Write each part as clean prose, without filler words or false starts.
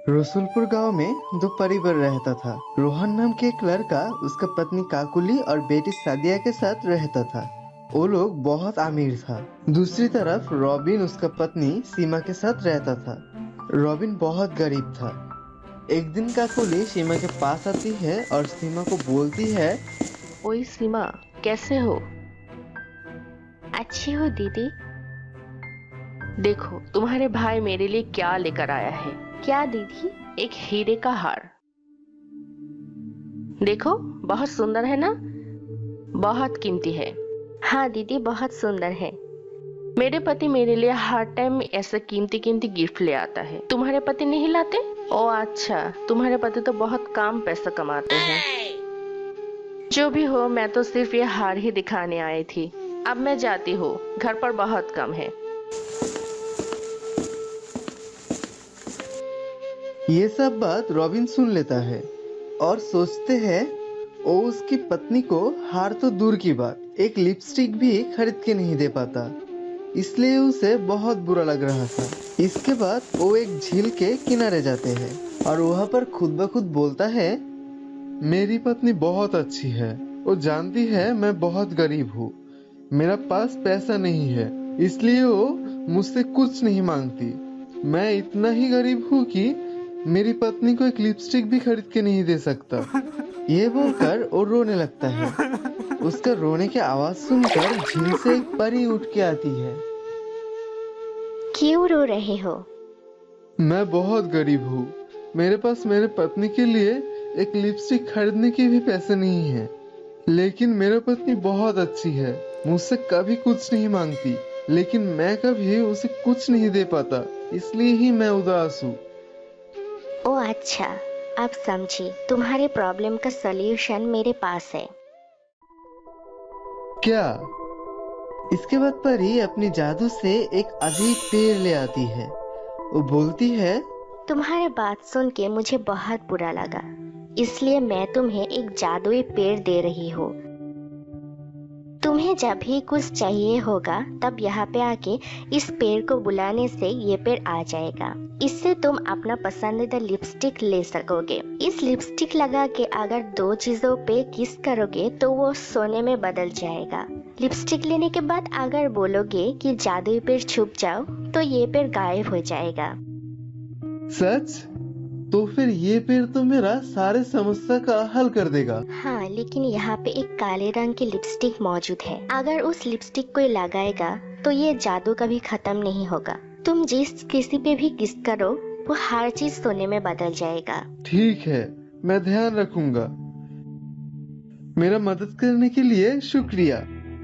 रसूलपुर गांव में दो परिवार रहता था। रोहन नाम के एक लड़का उसका पत्नी काकुली और बेटी सादिया के साथ रहता था। वो लोग बहुत अमीर था। दूसरी तरफ रॉबिन उसका पत्नी सीमा के साथ रहता था। रॉबिन बहुत गरीब था। एक दिन काकुली सीमा के पास आती है और सीमा को बोलती है, ओए सीमा, कैसे हो? अच्छी हो दीदी। देखो तुम्हारे भाई मेरे लिए क्या लेकर आया है। क्या दीदी? एक हीरे का हार। देखो बहुत सुंदर है ना, बहुत कीमती है। हाँ दीदी, बहुत सुंदर है। मेरे पति मेरे लिए हर टाइम ऐसे कीमती कीमती गिफ्ट ले आता है। तुम्हारे पति नहीं लाते? ओ अच्छा, तुम्हारे पति तो बहुत कम पैसा कमाते हैं। जो भी हो, मैं तो सिर्फ ये हार ही दिखाने आई थी। अब मैं जाती हूँ, घर पर बहुत कम है। ये सब बात रॉबिन सुन लेता है और सोचते हैं वो उसकी पत्नी को हार तो दूर की बात, एक लिपस्टिक भी खरीद के नहीं दे पाता। इसलिए उसे बहुत बुरा लग रहा था। इसके बाद वो एक झील के किनारे जाते हैं और वहाँ पर खुद ब खुद बोलता है, मेरी पत्नी बहुत अच्छी है। वो जानती है मैं बहुत गरीब हूँ, मेरा पास पैसा नहीं है, इसलिए वो मुझसे कुछ नहीं मांगती। मैं इतना ही गरीब हूँ कि मेरी पत्नी को एक लिपस्टिक भी खरीद के नहीं दे सकता। ये बोलकर वो रोने लगता है। उसका रोने की आवाज सुनकर झील से एक परी उठ के आती है। क्यों रो रहे हो? मैं बहुत गरीब हूँ, मेरे पास मेरे पत्नी के लिए एक लिपस्टिक खरीदने के भी पैसे नहीं है। लेकिन मेरी पत्नी बहुत अच्छी है, मुझसे कभी कुछ नहीं मांगती, लेकिन मैं कभी उसे कुछ नहीं दे पाता, इसलिए ही मैं उदास हूँ। ओ अच्छा, अब समझी। तुम्हारे प्रॉब्लम का सलूशन मेरे पास है। क्या? इसके बाद परी अपनी जादू से एक अजीब पेड़ ले आती है। वो बोलती है, तुम्हारी बात सुन के मुझे बहुत बुरा लगा, इसलिए मैं तुम्हें एक जादुई पेड़ दे रही हूँ। तुम्हें जब भी कुछ चाहिए होगा तब यहाँ पे आके इस पेड़ को बुलाने से ये पेड़ आ जाएगा। इससे तुम अपना पसंदीदा लिपस्टिक ले सकोगे। इस लिपस्टिक लगा के अगर दो चीजों पे किस करोगे तो वो सोने में बदल जाएगा। लिपस्टिक लेने के बाद अगर बोलोगे कि जादुई पेड़ छुप जाओ तो ये पेड़ गायब हो जाएगा। सच? तो फिर ये पेड़ तो मेरा सारे समस्या का हल कर देगा। हाँ, लेकिन यहाँ पे एक काले रंग की लिपस्टिक मौजूद है। अगर उस लिपस्टिक को लगाएगा तो ये जादू कभी खत्म नहीं होगा। तुम जिस किसी पे भी किस करो वो हर चीज सोने में बदल जाएगा। ठीक है, मैं ध्यान रखूंगा। मेरा मदद करने के लिए शुक्रिया।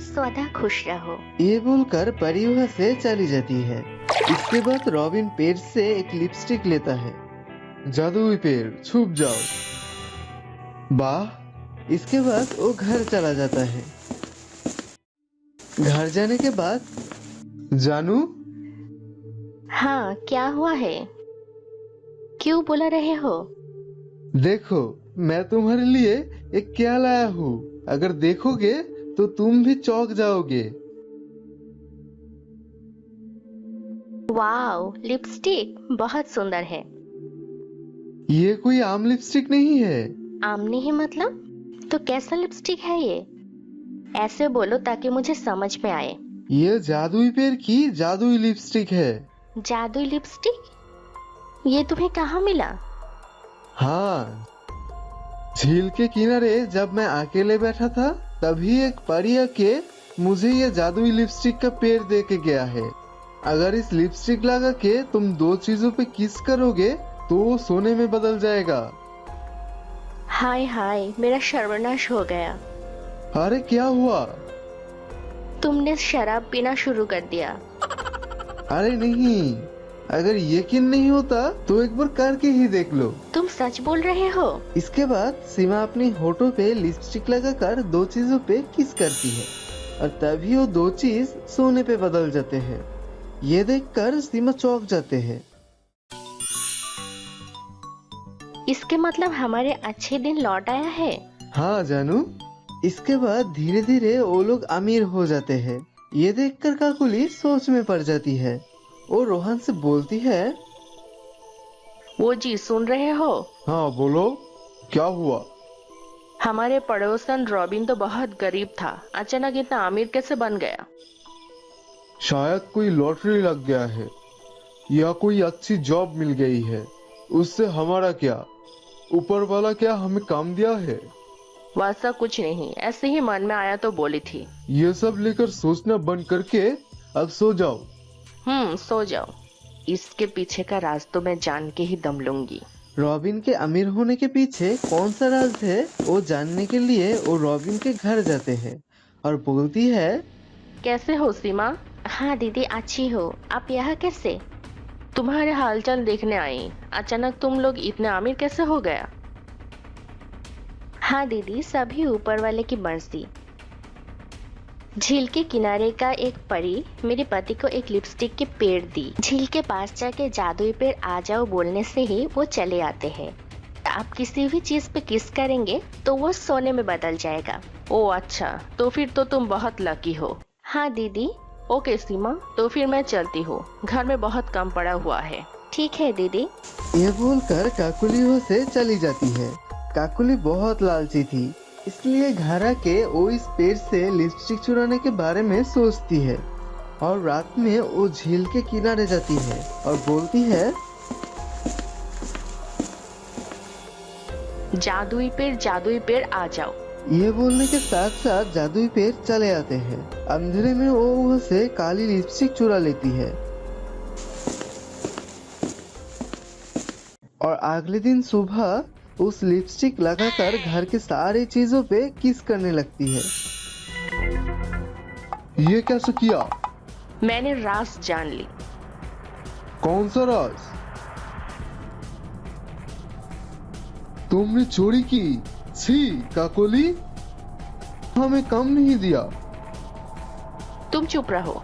सदा खुश रहो। ये बोलकर परी वहाँ से चली जाती है। इसके बाद रॉबिन पेड़ से एक लिपस्टिक लेता है। जादुई पेड़ छुप जाओ। वाह! इसके बाद वो घर चला जाता है। घर जाने के बाद, जानू? हाँ, क्या हुआ है? क्यों बुला रहे हो? देखो, मैं तुम्हारे लिए एक क्या लाया हूँ। अगर देखोगे तो तुम भी चौंक जाओगे। वाओ, लिपस्टिक बहुत सुंदर है। ये कोई आम लिपस्टिक नहीं है। आम नहीं मतलब? तो कैसा लिपस्टिक है ये? ऐसे बोलो ताकि मुझे समझ में आए। ये जादुई पेड़ की जादुई लिपस्टिक है। जादुई लिपस्टिक? ये तुम्हें कहाँ मिला? हाँ, झील के किनारे जब मैं अकेले बैठा था तभी एक परी आके मुझे ये जादुई लिपस्टिक का पेड़ दे के गया है। अगर इस लिपस्टिक लगा के तुम दो चीजों पे किस करोगे तो वो सोने में बदल जाएगा। हाय हाय, मेरा सर्वनाश हो गया। अरे क्या हुआ? तुमने शराब पीना शुरू कर दिया। अरे नहीं, अगर यकीन नहीं होता तो एक बार करके ही देख लो। तुम सच बोल रहे हो? इसके बाद सीमा अपनी होठों पे लिपस्टिक लगाकर दो चीजों पे किस करती है और तभी वो दो चीज सोने पे बदल जाते हैं। ये देखकर सीमा चौंक जाते हैं। इसके मतलब हमारे अच्छे दिन लौट आया है। हाँ जानू। इसके बाद धीरे धीरे वो लोग अमीर हो जाते हैं। ये देखकर काकुली सोच में पड़ जाती है। वो रोहन से बोलती है, वो जी सुन रहे हो? हाँ बोलो, क्या हुआ? हमारे पड़ोसन रॉबिन तो बहुत गरीब था, अचानक इतना अमीर कैसे बन गया? शायद कोई लॉटरी लग गया है या कोई अच्छी जॉब मिल गई है। उससे हमारा क्या? ऊपर वाला क्या हमें काम दिया है? वैसा कुछ नहीं, ऐसे ही मन में आया तो बोली थी। ये सब लेकर सोचना बंद करके अब सो जाओ। सो जाओ। इसके पीछे का राज तो मैं जान के ही दम लूंगी। रॉबिन के अमीर होने के पीछे कौन सा राज है वो जानने के लिए वो रॉबिन के घर जाते हैं और बोलती है, कैसे हो सीमा? हाँ दीदी, अच्छी हो। आप यहाँ कैसे? तुम्हारे हालचाल देखने आई। अचानक तुम लोग इतने अमीर कैसे हो गया? हाँ दीदी, सभी ऊपर वाले की मर्जी। झील के किनारे का एक परी मेरे पति को एक लिपस्टिक के पेड़ दी। झील के पास जाके जादुई पेड़ आ जाओ बोलने से ही वो चले आते हैं। आप किसी भी चीज पे किस करेंगे तो वो सोने में बदल जाएगा। ओ अच्छा, तो फिर तो तुम बहुत लकी हो। हाँ दीदी। ओके सीमा, तो फिर मैं चलती हूँ, घर में बहुत काम पड़ा हुआ है। ठीक है दीदी। ये बोलकर काकुली वहाँ से चली जाती है। काकुली बहुत लालची थी, इसलिए घर आके वो इस पेड़ से लिपस्टिक चुराने के बारे में सोचती है और रात में वो झील के किनारे जाती है और बोलती है, जादुई पेड़ आ जाओ। ये बोलने के साथ साथ जादुई पेड़ चले आते हैं। अंधेरे में वो वहाँ से काली लिपस्टिक चुरा लेती है और अगले दिन सुबह उस लिपस्टिक लगाकर घर के सारे चीजों पे किस करने लगती है। ये कैसे किया? मैंने राज जान ली। कौन सा राज? तुमने चोरी की? छी काकोली, हमें काम नहीं दिया। तुम चुप रहो।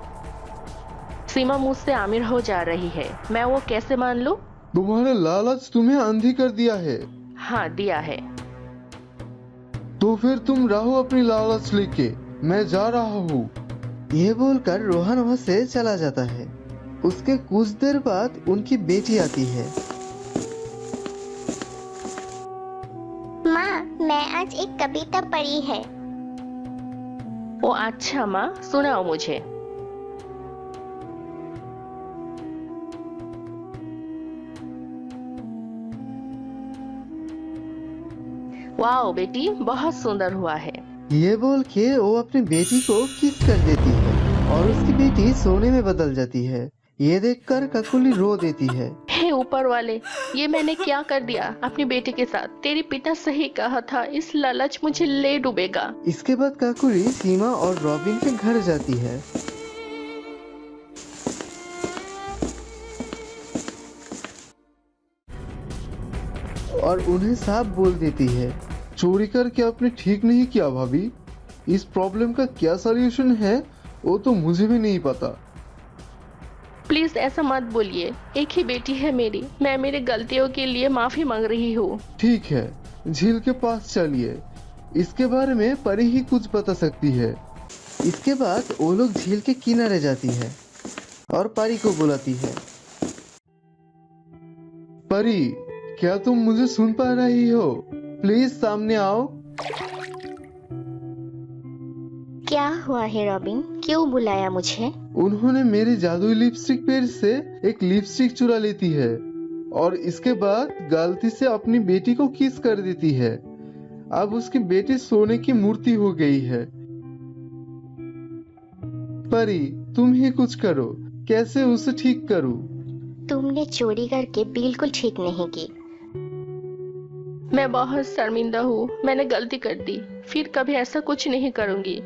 सीमा मुझसे अमीर हो जा रही है, मैं वो कैसे मान लूं? तुम्हारा लालच तुम्हें अंधी कर दिया है। हाँ दिया है। तो फिर तुम रहो अपनी लालच लेके, मैं जा रहा हूँ। ये बोलकर रोहन वहाँ से चला जाता है। उसके कुछ देर बाद उनकी बेटी आती है। माँ, मैं आज एक कविता पढ़ी है। ओ अच्छा माँ, सुनाओ मुझे। वाओ बेटी, बहुत सुंदर हुआ है। ये बोल के वो अपनी बेटी को किस कर देती है और उसकी बेटी सोने में बदल जाती है। ये देखकर काकुली रो देती है। हे ऊपर वाले, ये मैंने क्या कर दिया अपनी बेटी के साथ? तेरे पिता सही कहा था, इस लालच मुझे ले डूबेगा। इसके बाद काकुली सीमा और रॉबिन के घर जाती है। और उन्हें साफ बोल देती है, चोरी करके आपने ठीक नहीं किया भाभी। इस प्रॉब्लम का क्या सॉल्यूशन है वो तो मुझे भी नहीं पता। प्लीज ऐसा मत बोलिए, एक ही बेटी है मेरी। मैं मेरी गलतियों के लिए माफी मांग रही हूँ। ठीक है, झील के पास चलिए, इसके बारे में परी ही कुछ बता सकती है। इसके बाद वो लोग झील के किनारे जाती है और परी को बुलाती है। परी, क्या तुम मुझे सुन पा रही हो? प्लीज सामने आओ। क्या हुआ है रॉबिन, क्यों बुलाया मुझे? उन्होंने मेरी जादुई लिपस्टिक पेड़ से एक लिपस्टिक चुरा लेती है और इसके बाद गलती से अपनी बेटी को किस कर देती है। अब उसकी बेटी सोने की मूर्ति हो गई है। परी, तुम ही कुछ करो, कैसे उसे ठीक करूं? तुमने चोरी करके बिल्कुल ठीक नहीं की। मैं बहुत शर्मिंदा हूँ, मैंने गलती कर दी, फिर कभी ऐसा कुछ नहीं करूँगी।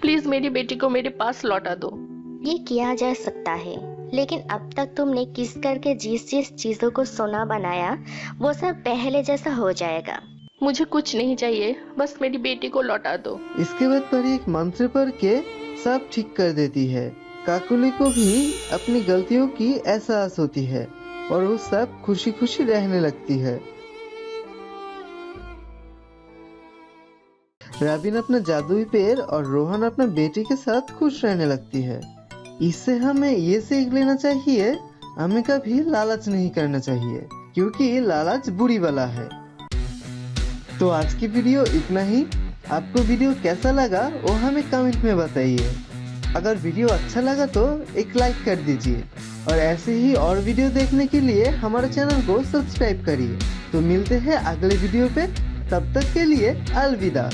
प्लीज मेरी बेटी को मेरे पास लौटा दो। ये किया जा सकता है, लेकिन अब तक तुमने किस करके जिस जिस चीजों को सोना बनाया वो सब पहले जैसा हो जाएगा। मुझे कुछ नहीं चाहिए, बस मेरी बेटी को लौटा दो। इसके बाद परी एक मंत्र पढ़ के सब ठीक कर देती है। काकुली को भी अपनी गलतियों की एहसास होती है और वो सब खुशी खुशी रहने लगती है। रॉबिन अपना जादुई पेड़ और रोहन अपना बेटी के साथ खुश रहने लगती है। इससे हमें ये सीख लेना चाहिए, हमें कभी लालच नहीं करना चाहिए, क्योंकि लालच बुरी बला है। तो आज की वीडियो इतना ही। आपको वीडियो कैसा लगा वो हमें कमेंट में बताइए। अगर वीडियो अच्छा लगा तो एक लाइक कर दीजिए और ऐसे ही और वीडियो देखने के लिए हमारे चैनल को सब्सक्राइब करिए। तो मिलते हैं अगले वीडियो पे, तब तक के लिए अलविदा।